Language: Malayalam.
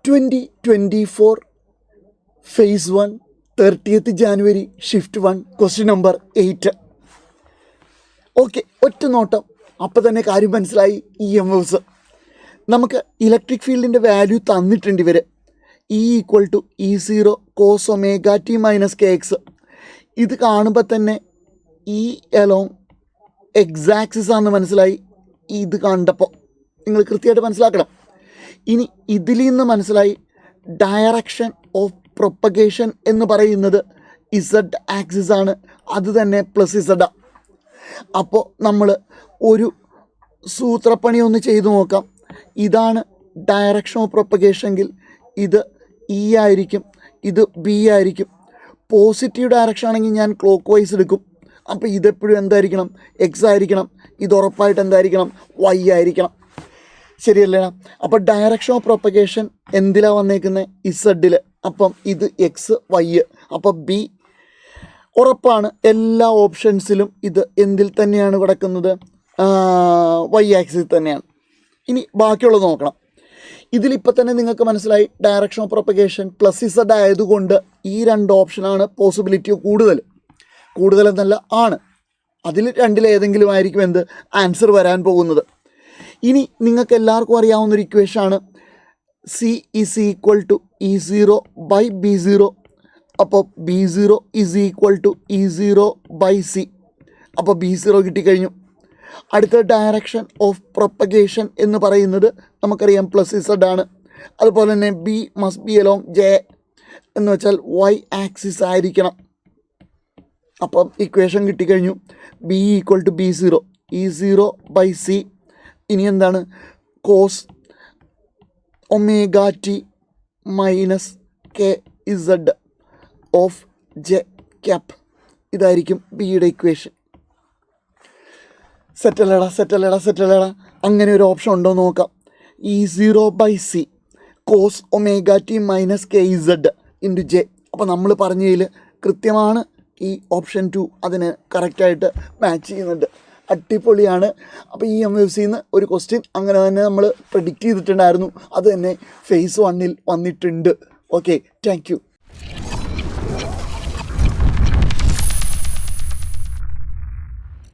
2024 Phase 1 30th January Shift 1 Question number 8. Okay, ഒറ്റ നോട്ടം അപ്പം തന്നെ കാര്യം മനസ്സിലായി. EMFs നമുക്ക് ഇലക്ട്രിക് ഫീൽഡിൻ്റെ വാല്യൂ തന്നിട്ടുണ്ട്. ഇവർ E=E0 cos ωt - kx. ഇത് കാണുമ്പോൾ തന്നെ E along x axis ആണെന്ന് മനസ്സിലായി. ഇത് കണ്ടപ്പോൾ നിങ്ങൾ കൃത്യമായിട്ട് മനസ്സിലാക്കണം. ഇനി ഇതിൽ നിന്ന് മനസ്സിലായി ഡയറക്ഷൻ ഓഫ് പ്രൊപ്പഗേഷൻ എന്ന് പറയുന്നത് ഇസഡ് ആക്സിസ് ആണ്. അത് തന്നെ പ്ലസ് ഇസഡാ. അപ്പോൾ നമ്മൾ ഒരു സൂത്രപ്പണി ഒന്ന് ചെയ്തു നോക്കാം. ഇതാണ് ഡയറക്ഷൻ ഓഫ് പ്രൊപ്പഗേഷൻ എങ്കിൽ ഇത് ഇ ആയിരിക്കും, ഇത് ബി ആയിരിക്കും. പോസിറ്റീവ് ഡയറക്ഷൻ ആണെങ്കിൽ ഞാൻ ക്ലോക്ക് വൈസ് എടുക്കും. അപ്പോൾ ഇതെപ്പോഴും എന്തായിരിക്കണം? എക്സ് ആയിരിക്കണം. ഇത് ഉറപ്പായിട്ട് എന്തായിരിക്കണം? വൈ ആയിരിക്കണം. ശരിയല്ലേ? അപ്പോൾ ഡയറക്ഷൻ ഓഫ് പ്രൊപ്പഗേഷൻ എന്തിലാണ് വന്നേക്കുന്നത്? ഇസഡിൽ. അപ്പം ഇത് എക്സ് വൈ. അപ്പോൾ ബി ഉറപ്പാണ്. എല്ലാ ഓപ്ഷൻസിലും ഇത് എന്തിൽ തന്നെയാണ് കിടക്കുന്നത്? വൈ ആക്സിസ് തന്നെയാണ്. ഇനി ബാക്കിയുള്ളത് നോക്കണം. ഇതിലിപ്പോൾ തന്നെ നിങ്ങൾക്ക് മനസ്സിലായി direction of propagation plus Z ആയതുകൊണ്ട് ഈ രണ്ട് ഓപ്ഷനാണ് പോസിബിലിറ്റി കൂടുതലെന്നല്ല ആണ്. അതിൽ രണ്ടിലേതെങ്കിലും ആയിരിക്കും എന്ത് ആൻസർ വരാൻ പോകുന്നത്. ഇനി നിങ്ങൾക്ക് എല്ലാവർക്കും അറിയാവുന്നൊരു ഇക്വേഷനാണ് C = E0/B0. അപ്പോൾ B0 = E0/C. അപ്പോൾ B0 കിട്ടിക്കഴിഞ്ഞു. അടുത്ത ഡയറക്ഷൻ ഓഫ് പ്രൊപ്പഗേഷൻ എന്ന് പറയുന്നത് നമുക്കറിയാം പ്ലസ് ഇസഡ് ആണ്. അതുപോലെ തന്നെ B must be along J എന്ന് വെച്ചാൽ Y ആക്സിസ് ആയിരിക്കണം. അപ്പം ഇക്വേഷൻ കിട്ടിക്കഴിഞ്ഞു. B = B0 E0/C. ഇനി എന്താണ്? Cos ωt - kz of J cap. ഇതായിരിക്കും ബിയുടെ ഇക്വേഷൻ. സെറ്റല്ലേടാ. അങ്ങനെ ഒരു ഓപ്ഷൻ ഉണ്ടോ നോക്കാം. E0/C cos ωt - kz × J. അപ്പോൾ നമ്മൾ പറഞ്ഞതിൽ കൃത്യമാണ് ഈ ഓപ്ഷൻ 2 അതിന് കറക്റ്റായിട്ട് മാച്ച് ചെയ്യുന്നുണ്ട്. അടിപൊളിയാണ്. അപ്പോൾ EMFsന്ന് ഒരു ക്വസ്റ്റ്യൻ അങ്ങനെ തന്നെ നമ്മൾ പ്രെഡിക്റ്റ് ചെയ്തിട്ടുണ്ടായിരുന്നു. അത് തന്നെ ഫേസ് 1 വന്നിട്ടുണ്ട്. Okay, thank you.